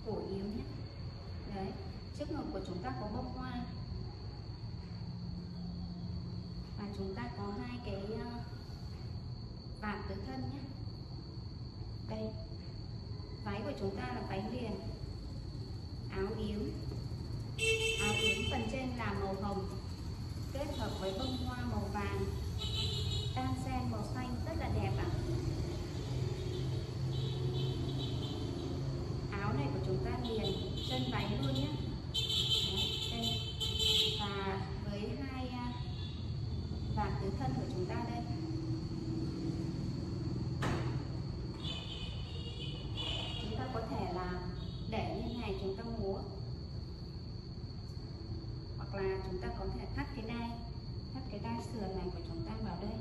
cổ yếu nhé. Đấy, trước ngực của chúng ta có bông hoa và chúng ta có hai cái vạt tứ thân nhé. Đây, váy của chúng ta là váy liền, áo yếm phần trên là màu hồng kết hợp với bông hoa màu vàng đan xen màu xanh rất là đẹp ạ. Áo này của chúng ta liền chân váy luôn nhé. Đây. Và với hai vạt tứ thân của chúng ta đây, chúng ta có thể là để như này chúng ta múa, hoặc là chúng ta có thể thắt cái đai sườn này của chúng ta vào đây.